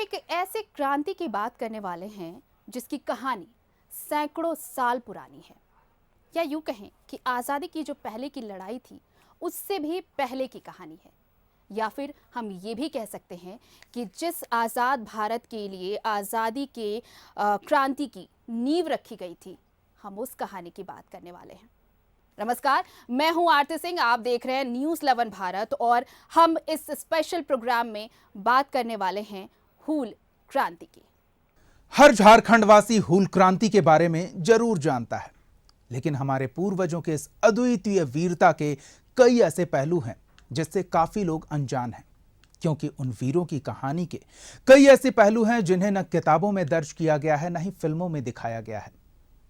एक ऐसे क्रांति की बात करने वाले हैं जिसकी कहानी सैकड़ों साल पुरानी है, या यूं कहें कि आज़ादी की जो पहले की लड़ाई थी उससे भी पहले की कहानी है। या फिर हम ये भी कह सकते हैं कि जिस आज़ाद भारत के लिए आज़ादी के क्रांति की नींव रखी गई थी, हम उस कहानी की बात करने वाले हैं। नमस्कार, मैं हूं आरती सिंह, आप देख रहे हैं न्यूज़ 11 भारत और हम इस स्पेशल प्रोग्राम में बात करने वाले हैं हूल क्रांति की। हर झारखंडवासी हूल क्रांति के बारे में जरूर जानता है, लेकिन हमारे पूर्वजों के इस अद्वितीय वीरता के कई ऐसे पहलू हैं जिससे काफी लोग अनजान हैं, क्योंकि उन वीरों की कहानी के कई ऐसे पहलू हैं जिन्हें न किताबों में दर्ज किया गया है, न ही फिल्मों में दिखाया गया है।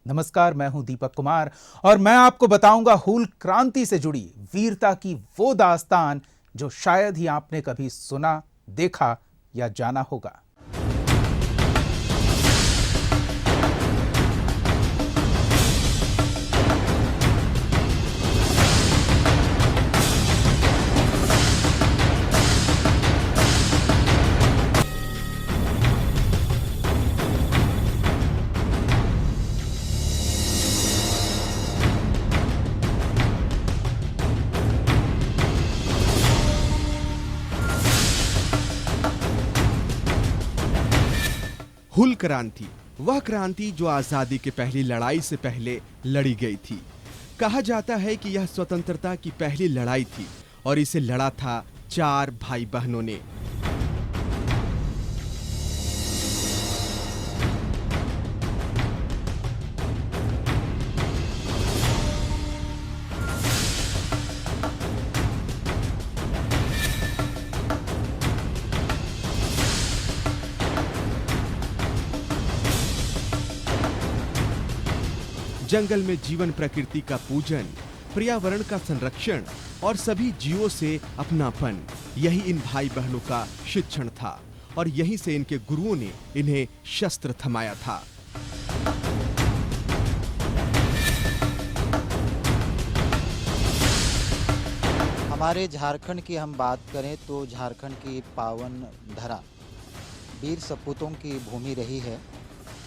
नमस्कार, मैं हूं दीपक कुमार और मैं आपको बताऊंगा हूल क्रांति से जुड़ी वीरता की वो दास्तान जो शायद ही आपने कभी सुना, देखा या जाना होगा। हूल क्रांति, वह क्रांति जो आजादी की पहली लड़ाई से पहले लड़ी गई थी। कहा जाता है कि यह स्वतंत्रता की पहली लड़ाई थी और इसे लड़ा था 4 भाई बहनों ने। जंगल में जीवन प्रकृति का पूजन, पर्यावरण का संरक्षण और सभी जीवों से अपनापन, यही इन भाई बहनों का शिक्षण था और यहीं से इनके गुरुओं ने इन्हें शस्त्र थमाया था। हमारे झारखंड की हम बात करें तो झारखंड की पावन धरा वीर सपूतों की भूमि रही है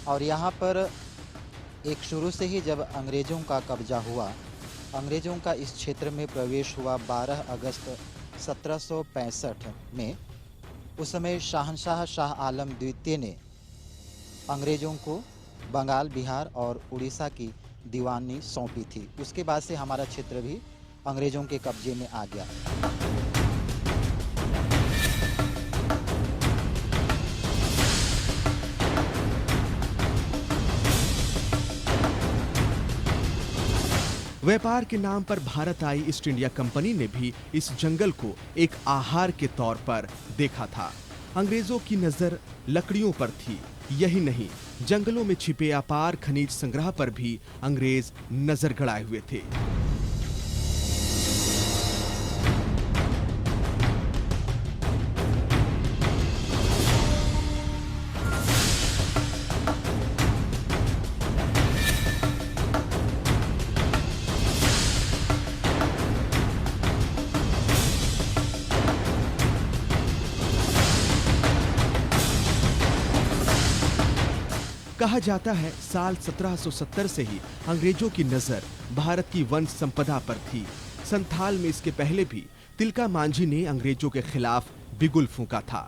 और यहाँ पर एक शुरू से ही जब अंग्रेज़ों का कब्जा हुआ, अंग्रेज़ों का इस क्षेत्र में प्रवेश हुआ 12 अगस्त 1765 में। उस समय शहंशाह शाह आलम द्वितीय ने अंग्रेज़ों को बंगाल, बिहार और उड़ीसा की दीवानी सौंपी थी। उसके बाद से हमारा क्षेत्र भी अंग्रेज़ों के कब्जे में आ गया। व्यापार के नाम पर भारत आई ईस्ट इंडिया कंपनी ने भी इस जंगल को एक आहार के तौर पर देखा था। अंग्रेजों की नजर लकड़ियों पर थी। यही नहीं, जंगलों में छिपे अपार खनिज संग्रह पर भी अंग्रेज नजर गड़ाए हुए थे। कहा जाता है साल 1770 से ही अंग्रेजों की नजर भारत की वन संपदा पर थी। संथाल में इसके पहले भी तिलका मांझी ने अंग्रेजों के खिलाफ बिगुल फूंका था।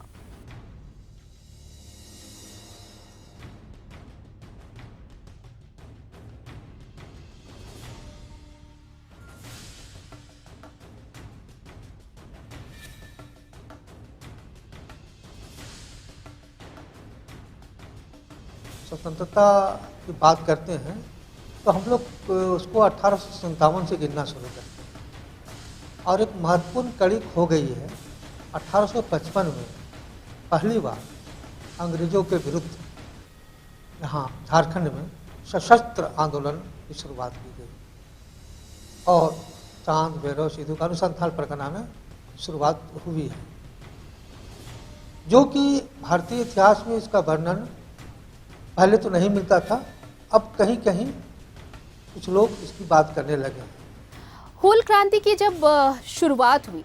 स्वतंत्रता की बात करते हैं तो हम लोग उसको 1857 से गिनना शुरू करते हैं और एक महत्वपूर्ण कड़ी खो गई है। 1855 में पहली बार अंग्रेजों के विरुद्ध यहाँ झारखंड में सशस्त्र आंदोलन की शुरुआत की गई और चांद, भैरव, सिद्धू कानू संथाल परगना में शुरुआत हुई है, जो कि भारतीय इतिहास में इसका वर्णन पहले तो नहीं मिलता था। अब कहीं कहीं कुछ लोग इसकी बात करने लगे। हूल क्रांति की जब शुरुआत हुई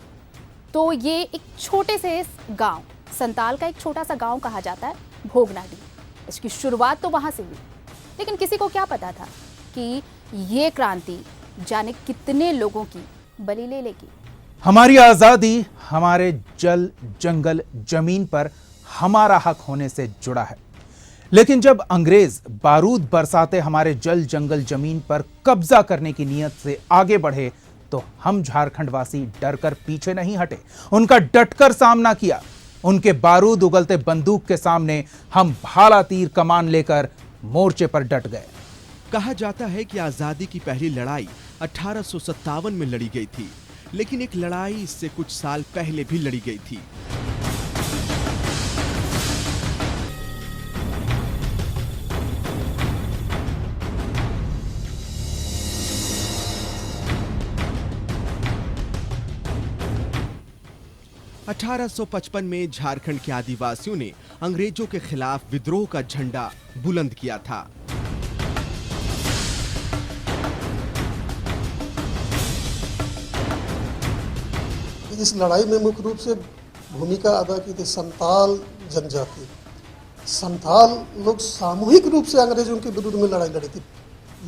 तो ये एक छोटे से गांव संताल का एक छोटा सा गांव कहा जाता है भोगनाडीह। इसकी शुरुआत तो वहां से हुई, लेकिन किसी को क्या पता था कि ये क्रांति जाने कितने लोगों की बलि ले लेगी। हमारी आजादी हमारे जल, जंगल, जमीन पर हमारा हक होने से जुड़ा है, लेकिन जब अंग्रेज बारूद बरसाते हमारे जल, जंगल, जमीन पर कब्जा करने की नीयत से आगे बढ़े तो हम झारखंडवासी डरकर पीछे नहीं हटे, उनका डटकर सामना किया। उनके बारूद उगलते बंदूक के सामने हम भाला तीर कमान लेकर मोर्चे पर डट गए। कहा जाता है कि आजादी की पहली लड़ाई 1857 में लड़ी गई थी, लेकिन एक लड़ाई इससे कुछ साल पहले भी लड़ी गई थी। अठारह सौ 1855 में झारखंड के आदिवासियों ने अंग्रेजों के खिलाफ विद्रोह का झंडा बुलंद किया था। इस लड़ाई में मुख्य रूप से भूमिका अदा की थी संथाल जनजाति। संथाल लोग सामूहिक रूप से अंग्रेजों के विरुद्ध में लड़ाई लड़ी थी।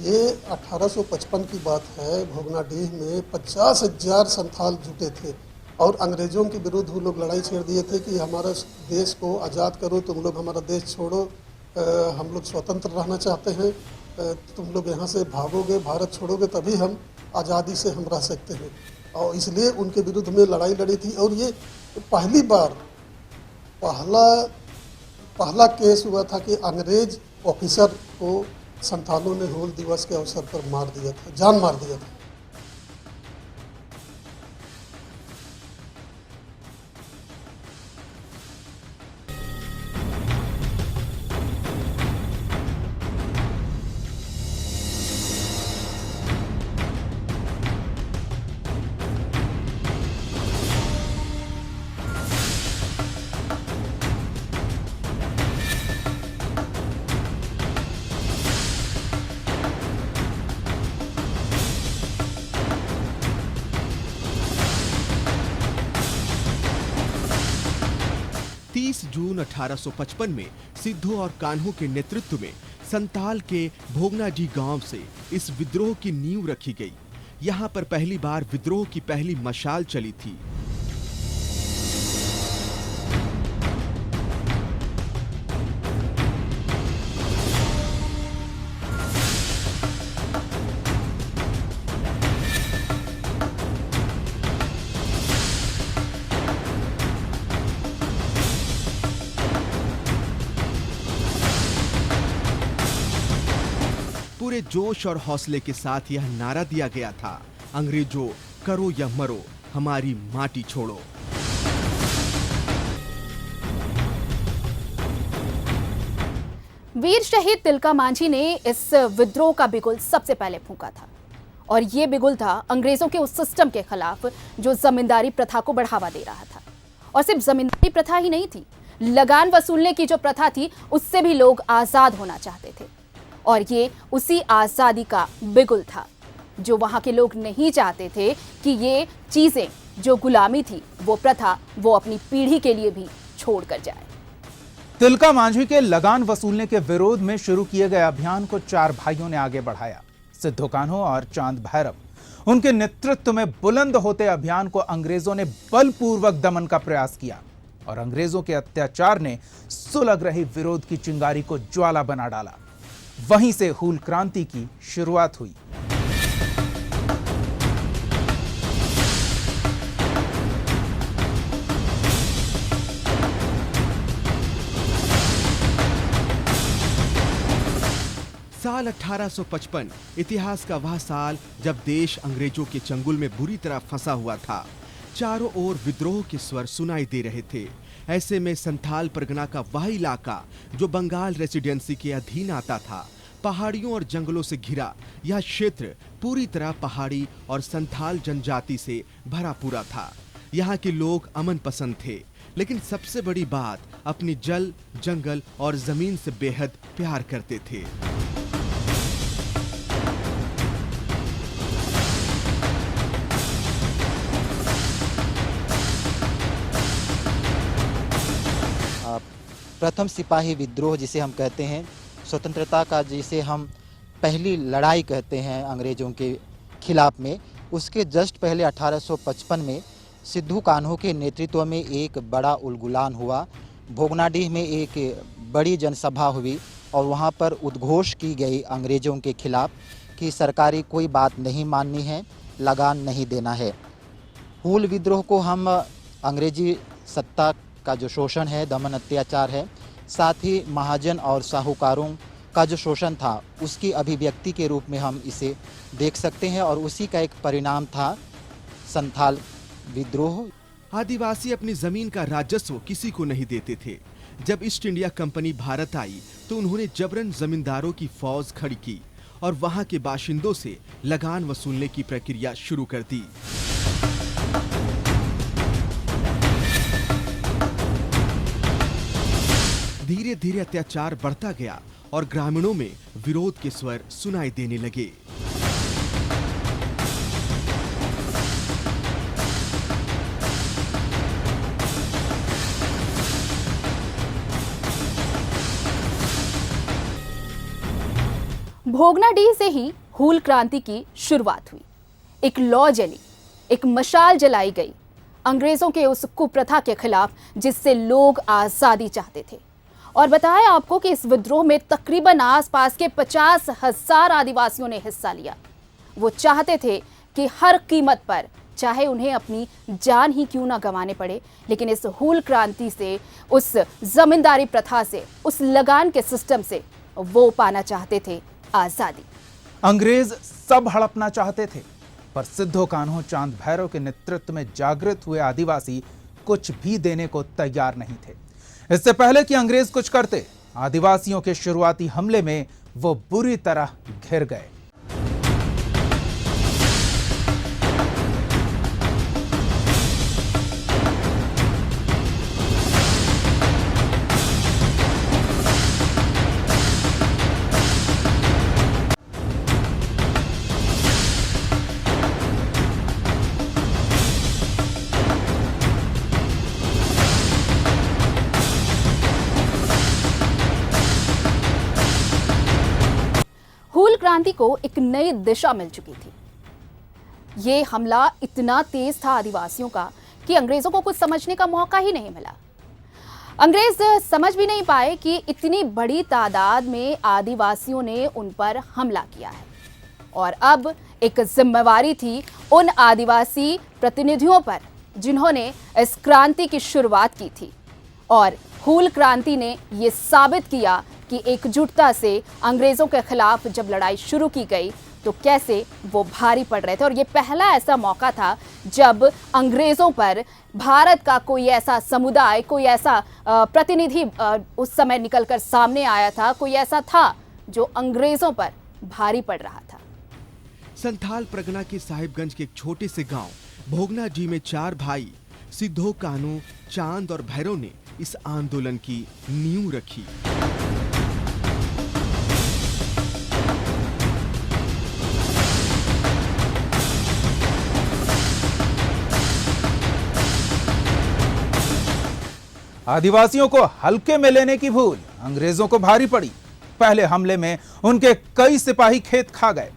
ये 1855 की बात है। भोगनाडीह में 50,000 संथाल जुटे थे और अंग्रेजों के विरुद्ध वो लोग लड़ाई छेड़ दिए थे कि हमारा देश को आज़ाद करो, तुम लोग हमारा देश छोड़ो, हम लोग स्वतंत्र रहना चाहते हैं, तुम लोग यहाँ से भागोगे, भारत छोड़ोगे तभी हम आज़ादी से हम रह सकते हैं। और इसलिए उनके विरुद्ध में लड़ाई लड़ी थी। और ये पहली बार पहला केस हुआ था कि अंग्रेज ऑफिसर को संथालों ने हूल दिवस के अवसर पर मार दिया था, जान मार दिया था। जून 1855 में सिद्धू और कान्हू के नेतृत्व में संताल के भोगनाडीह गांव से इस विद्रोह की नींव रखी गई। यहां पर पहली बार विद्रोह की पहली मशाल चली थी। पूरे जोश और हौसले के साथ यह नारा दिया गया था, अंग्रेजों करो या मरो, हमारी माटी छोड़ो। वीर शहीद तिलका मांझी ने इस विद्रोह का बिगुल सबसे पहले फूंका था और ये बिगुल था अंग्रेजों के उस सिस्टम के खिलाफ जो जमींदारी प्रथा को बढ़ावा दे रहा था। और सिर्फ जमींदारी प्रथा ही नहीं थी, लगान वसूलने की जो प्रथा थी उससे भी लोग आजाद होना चाहते थे। और ये उसी आजादी का बिगुल था जो वहां के लोग नहीं चाहते थे कि ये चीजें जो गुलामी थी, वो प्रथा वो अपनी पीढ़ी के लिए भी छोड़ कर जाए। तिलका मांझी के लगान वसूलने के विरोध में शुरू किए गए अभियान को चार भाइयों ने आगे बढ़ाया, सिद्धू कान्हू और चांद भैरव। उनके नेतृत्व में बुलंद होते अभियान को अंग्रेजों ने बलपूर्वक दमन का प्रयास किया और अंग्रेजों के अत्याचार ने सुलग रही विरोध की चिंगारी को ज्वाला बना डाला। वहीं से हूल क्रांति की शुरुआत हुई। साल 1855 इतिहास का वह साल जब देश अंग्रेजों के चंगुल में बुरी तरह फंसा हुआ था। चारों ओर विद्रोह के स्वर सुनाई दे रहे थे। ऐसे में संथाल परगना का वह इलाका जो बंगाल रेसिडेंसी के अधीन आता था, पहाड़ियों और जंगलों से घिरा यह क्षेत्र पूरी तरह पहाड़ी और संथाल जनजाति से भरा पूरा था। यहाँ के लोग अमन पसंद थे, लेकिन सबसे बड़ी बात अपनी जल, जंगल और जमीन से बेहद प्यार करते थे। प्रथम सिपाही विद्रोह जिसे हम कहते हैं, स्वतंत्रता का जिसे हम पहली लड़ाई कहते हैं अंग्रेज़ों के खिलाफ में, उसके जस्ट पहले 1855 में सिद्धू कान्हू के नेतृत्व में एक बड़ा उलगुलान हुआ। भोगनाडीह में एक बड़ी जनसभा हुई और वहाँ पर उद्घोष की गई अंग्रेज़ों के खिलाफ कि सरकारी कोई बात नहीं माननी है, लगान नहीं देना है। हूल विद्रोह को हम अंग्रेजी सत्ता का जो शोषण है, दमन अत्याचार है, साथ ही महाजन और साहूकारों का जो शोषण था उसकी अभिव्यक्ति के रूप में हम इसे देख सकते हैं और उसी का एक परिणाम था संथाल विद्रोह। आदिवासी अपनी जमीन का राजस्व किसी को नहीं देते थे। जब ईस्ट इंडिया कंपनी भारत आई तो उन्होंने जबरन जमींदारों की फौज खड़ी की और वहां के बाशिंदों से लगान वसूलने की प्रक्रिया शुरू कर दी। धीरे धीरे अत्याचार बढ़ता गया और ग्रामीणों में विरोध के स्वर सुनाई देने लगे। भोगनाडीह से ही हूल क्रांति की शुरुआत हुई। एक लौ जली, एक मशाल जलाई गई अंग्रेजों के उस कुप्रथा के खिलाफ जिससे लोग आजादी चाहते थे। और बताया आपको कि इस विद्रोह में तकरीबन आसपास के 50,000 आदिवासियों ने हिस्सा लिया। वो चाहते थे कि हर कीमत पर, चाहे उन्हें अपनी जान ही क्यों ना गंवाने पड़े, लेकिन इस हूल क्रांति से, उस जमींदारी प्रथा से, उस लगान के सिस्टम से वो पाना चाहते थे आजादी। अंग्रेज सब हड़पना चाहते थे, पर सिद्धो कान्हू चांद भैरव के नेतृत्व में जागृत हुए आदिवासी कुछ भी देने को तैयार नहीं थे। इससे पहले कि अंग्रेज कुछ करते, आदिवासियों के शुरुआती हमले में वो बुरी तरह घिर गए। हूल क्रांति को एक नई दिशा मिल चुकी थी। ये हमला इतना तेज था आदिवासियों का कि अंग्रेजों को कुछ समझने का मौका ही नहीं मिला। अंग्रेज समझ भी नहीं पाए कि इतनी बड़ी तादाद में आदिवासियों ने उन पर हमला किया है। और अब एक जिम्मेवारी थी उन आदिवासी प्रतिनिधियों पर जिन्होंने इस क्रांति की शुरुआत की थी। और हूल क्रांति ने ये साबित किया कि एकजुटता से अंग्रेजों के खिलाफ जब लड़ाई शुरू की गई तो कैसे वो भारी पड़ रहे थे। और ये पहला ऐसा मौका था जब अंग्रेजों पर भारत का कोई ऐसा समुदाय, कोई ऐसा प्रतिनिधि उस समय निकलकर सामने आया था, कोई ऐसा था जो अंग्रेजों पर भारी पड़ रहा था। संथाल परगना के साहिबगंज के एक छोटे से गांव भोगनाडीह में 4 भाई सिद्धो कान्हू, चांद और भैरव ने इस आंदोलन की नींव रखी। आदिवासियों को हल्के में लेने की भूल अंग्रेजों को भारी पड़ी। पहले हमले में उनके कई सिपाही खेत खा गए।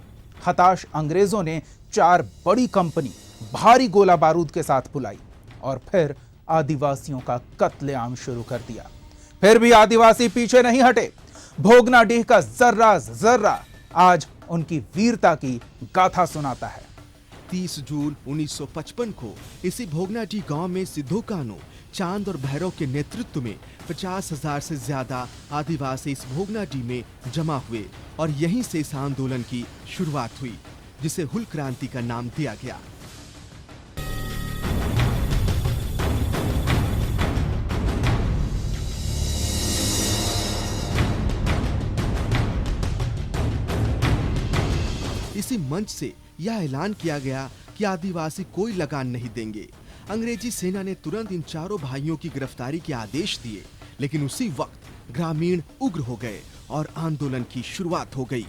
हताश अंग्रेजों ने 4 बड़ी कंपनी भारी गोला बारूद के साथ बुलाई और फिर आदिवासियों का कत्लेआम शुरू कर दिया। फिर भी आदिवासी पीछे नहीं हटे। भोगनाडीह का जर्रा जर्रा आज उनकी वीरता की गाथा सुनाता है। 30 जून 1955 को इसी भोगनाडीह गांव में सिद्धो कान्हू, चांद और भैरव के नेतृत्व में 50,000 से ज्यादा आदिवासी इस भोगनाडीह में जमा हुए और यहीं से इस आंदोलन की शुरुआत हुई, जिसे हूल क्रांति का नाम दिया गया। इसी मंच से यह ऐलान किया गया कि आदिवासी कोई लगान नहीं देंगे। अंग्रेजी सेना ने तुरंत इन 4 भाइयों की गिरफ्तारी के आदेश दिए, लेकिन उसी वक्त ग्रामीण उग्र हो गए और आंदोलन की शुरुआत हो गई।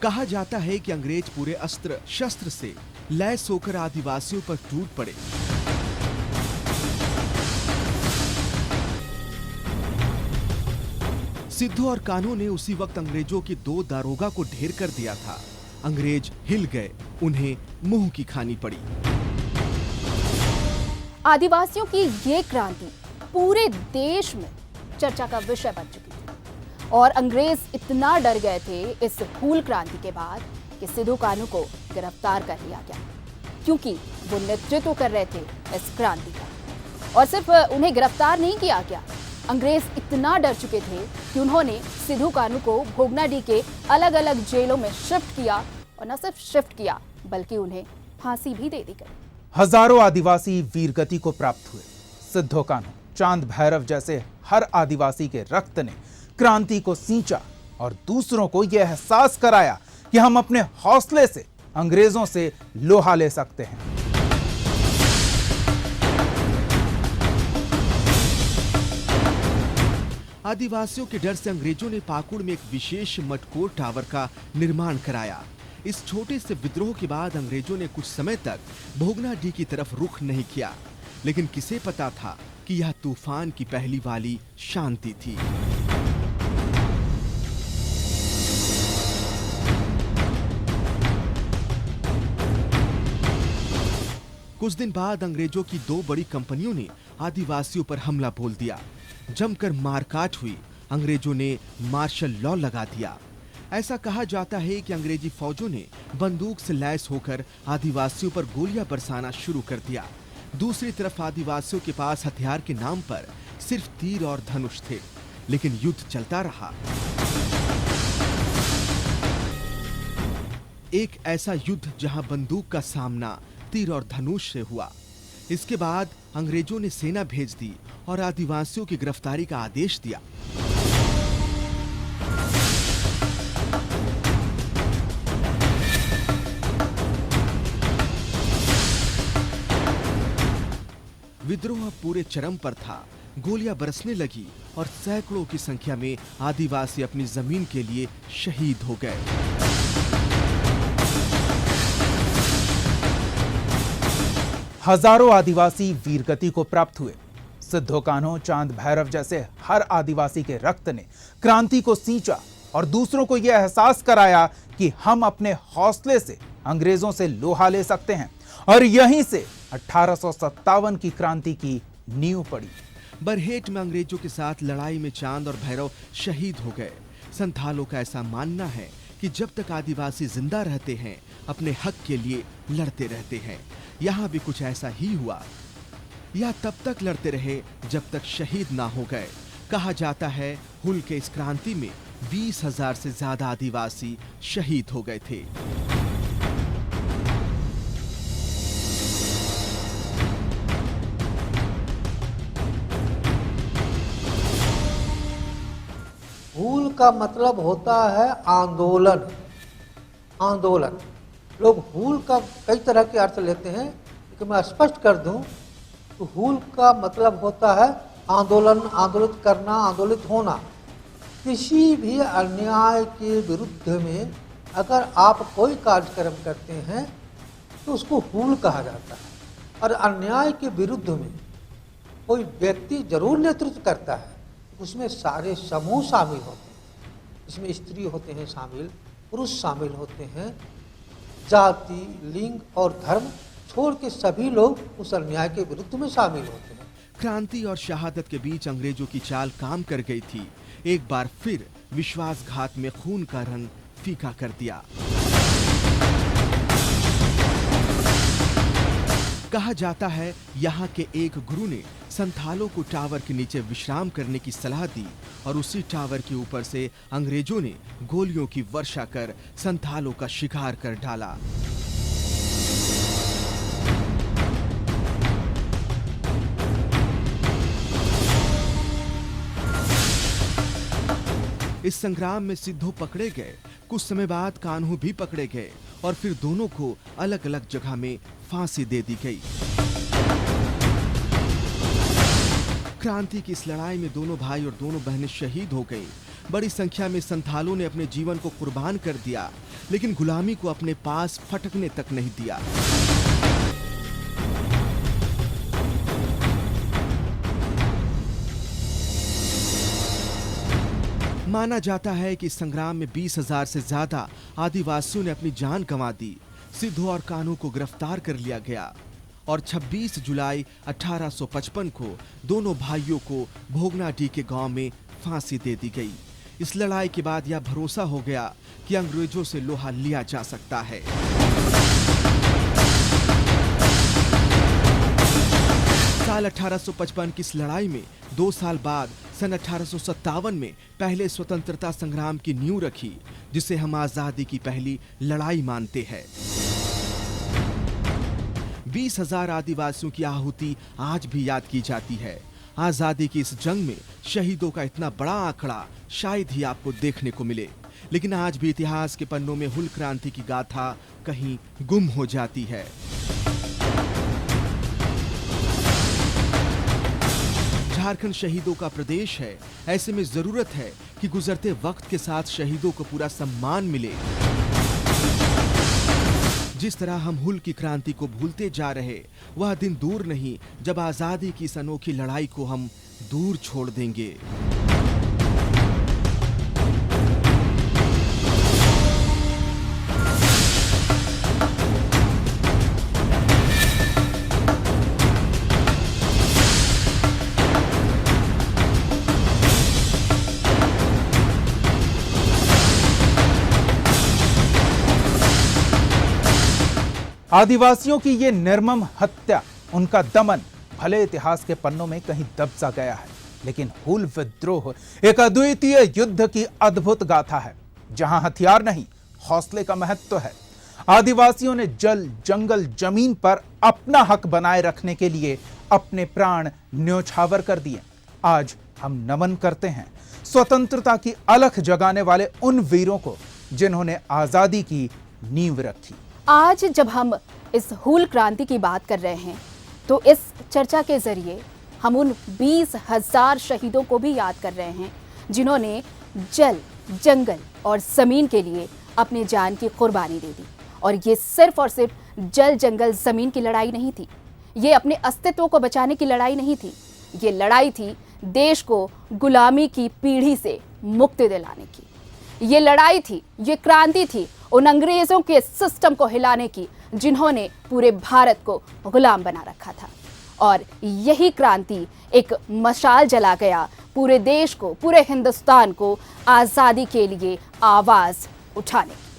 कहा जाता है कि अंग्रेज पूरे अस्त्र शस्त्र से लैस होकर आदिवासियों पर टूट पड़े। सिद्धू और कान्हू ने उसी वक्त अंग्रेजों के 2 दारोगा को ढेर कर दिया था। अंग्रेज हिल गए, उन्हें मुंह की खानी पड़ी। आदिवासियों की ये क्रांति पूरे देश में चर्चा का विषय बन चुकी थी और अंग्रेज इतना डर गए थे इस हूल क्रांति के बाद कि सिद्धू कान्हू को गिरफ्तार कर लिया गया, क्योंकि वो नेतृत्व कर रहे थे इस क्रांति का। और सिर्फ उन्हें गिरफ्तार नहीं किया गया, अंग्रेज इतना डर चुके थे कि उन्होंने सिद्धू कान्हू को भोगनाडीह के अलग अलग जेलों में शिफ्ट किया, और न सिर्फ शिफ्ट किया बल्कि उन्हें फांसी भी दे दी गई। हजारों आदिवासी वीरगति को प्राप्त हुए। सिद्धू कान्हू, चांद भैरव जैसे हर आदिवासी के रक्त ने क्रांति को सींचा और दूसरों को यह एहसास कराया कि हम अपने हौसले से अंग्रेजों से लोहा ले सकते हैं। आदिवासियों के डर से अंग्रेजों ने पाकुड़ में एक विशेष मटकोर टावर का निर्माण कराया। इस छोटे से विद्रोह के बाद अंग्रेजों ने कुछ समय तक भोगनाडीह की तरफ रुख नहीं किया, लेकिन किसे पता था कि यह तूफान की पहली वाली शांति थी। कुछ दिन बाद अंग्रेजों की 2 बड़ी कंपनियों ने आदिवासियों पर हमला बोल दिया। जमकर मारकाट हुई। अंग्रेजों ने मार्शल लॉ लगा दिया। ऐसा कहा जाता है कि अंग्रेजी फौजों ने बंदूक से लैस होकर आदिवासियों पर गोलियां बरसाना शुरू कर दिया। दूसरी तरफ आदिवासियों के पास हथियार के नाम पर सिर्फ तीर और धनुष थे, लेकिन युद्ध चलता रहा। एक ऐसा युद्ध जहां बंदूक का सामना तीर और धनुष से हुआ। इसके बाद अंग्रेजों ने सेना भेज दी और आदिवासियों की गिरफ्तारी का आदेश दिया। विद्रोह पूरे चरम पर था। गोलियां बरसने लगी और सैकड़ों की संख्या में आदिवासी अपनी जमीन के लिए शहीद हो गए। हजारों आदिवासी वीरगति को प्राप्त हुए। सिद्धू कान्हू, चांद भैरव जैसे हर आदिवासी के रक्त ने क्रांति को सींचा और दूसरों को यह एहसास कराया कि हम अपने हौसले से अंग्रेजों से लोहा ले सकते हैं, और यहीं से 1857 की क्रांति की नींव पड़ी। बरहेट में अंग्रेजों के साथ लड़ाई में चांद और भैरव शहीद हो गए। संथालों का ऐसा मानना है कि जब तक आदिवासी जिंदा रहते हैं, अपने हक के लिए लड़ते रहते हैं। यहाँ भी कुछ ऐसा ही हुआ। यह तब तक लड़ते रहे जब तक शहीद ना हो गए। कहा जाता है हुल के इस क्रांति में 20,000 से ज्यादा आदिवासी शहीद हो गए थे। हूल का मतलब होता है आंदोलन। आंदोलन, लोग हूल का कई तरह के अर्थ लेते हैं, लेकिन मैं स्पष्ट कर दूं तो हूल का मतलब होता है आंदोलन, आंदोलित करना, आंदोलित होना। किसी भी अन्याय के विरुद्ध में अगर आप कोई कार्यक्रम करते हैं तो उसको हूल कहा जाता है। और अन्याय के विरुद्ध में कोई व्यक्ति जरूर नेतृत्व करता है, उसमें सारे समूह शामिल होते हैं। इसमें स्त्री होते हैं शामिल, पुरुष शामिल होते हैं, जाति, लिंग और धर्म छोड़ के सभी लोग उस अन्याय के विरुद्ध में शामिल होते हैं। क्रांति और शहादत के बीच अंग्रेजों की चाल काम कर गई थी। एक बार फिर विश्वासघात में खून का रंग फीका कर दिया। कहा जाता है यहाँ के एक गुरु ने संथालों को टावर के नीचे विश्राम करने की सलाह दी और उसी टावर के ऊपर से अंग्रेजों ने गोलियों की वर्षा कर संथालों का शिकार कर डाला। इस संग्राम में सिद्धू पकड़े गए। कुछ समय बाद कान्हू भी पकड़े गए और फिर दोनों को अलग अलग जगह में फांसी दे दी गई। क्रांति की इस लड़ाई में दोनों भाई और दोनों बहनें शहीद हो गईं। बड़ी संख्या में संथालों ने अपने जीवन को कुर्बान कर दिया, लेकिन गुलामी को अपने पास फटकने तक नहीं दिया। माना जाता है कि इस संग्राम में 20,000 से ज्यादा आदिवासियों ने अपनी जान गंवा दी। सिद्धू और कान्हू को गिरफ्तार कर लिया गया और 26 जुलाई 1855 को दोनों भाइयों को भोगनाडीह के गांव में फांसी दे दी गई। इस लड़ाई के बाद यह भरोसा हो गया कि अंग्रेजों से लोहा लिया जा सकता है। साल 1855 की इस लड़ाई में 2 साल बाद सन 1857 में पहले स्वतंत्रता संग्राम की नींव रखी, जिसे हम आजादी की पहली लड़ाई मानते हैं। 20,000 आदिवासियों की आहुति आज भी याद की जाती है। आजादी की इस जंग में शहीदों का इतना बड़ा आंकड़ा शायद ही आपको देखने को मिले, लेकिन आज भी इतिहास के पन्नों में हुल क्रांति की गाथा कहीं गुम हो जाती है। झारखंड शहीदों का प्रदेश है, ऐसे में जरूरत है कि गुजरते वक्त के साथ शहीदों को पूरा सम्मान मिले। जिस तरह हम हुल की क्रांति को भूलते जा रहे, वह दिन दूर नहीं जब आजादी की इस अनोखी लड़ाई को हम दूर छोड़ देंगे। आदिवासियों की ये निर्मम हत्या, उनका दमन भले इतिहास के पन्नों में कहीं दब सा गया है, लेकिन हुल विद्रोह एक अद्वितीय युद्ध की अद्भुत गाथा है, जहां हथियार नहीं, हौसले का महत्व है। आदिवासियों ने जल, जंगल, जमीन पर अपना हक बनाए रखने के लिए अपने प्राण न्योछावर कर दिए। आज हम नमन करते हैं स्वतंत्रता की अलख जगाने वाले उन वीरों को, जिन्होंने आजादी की नींव रखी। आज जब हम इस हूल क्रांति की बात कर रहे हैं, तो इस चर्चा के जरिए हम उन 20,000 शहीदों को भी याद कर रहे हैं, जिन्होंने जल, जंगल और जमीन के लिए अपनी जान की कुर्बानी दे दी। और ये सिर्फ और सिर्फ जल, जंगल, जमीन की लड़ाई नहीं थी, ये अपने अस्तित्व को बचाने की लड़ाई नहीं थी, ये लड़ाई थी देश को गुलामी की पीढ़ी से मुक्ति दिलाने की। ये लड़ाई थी, ये क्रांति थी उन अंग्रेजों के सिस्टम को हिलाने की, जिन्होंने पूरे भारत को गुलाम बना रखा था। और यही क्रांति एक मशाल जला गया पूरे देश को, पूरे हिंदुस्तान को आज़ादी के लिए आवाज़ उठाने की।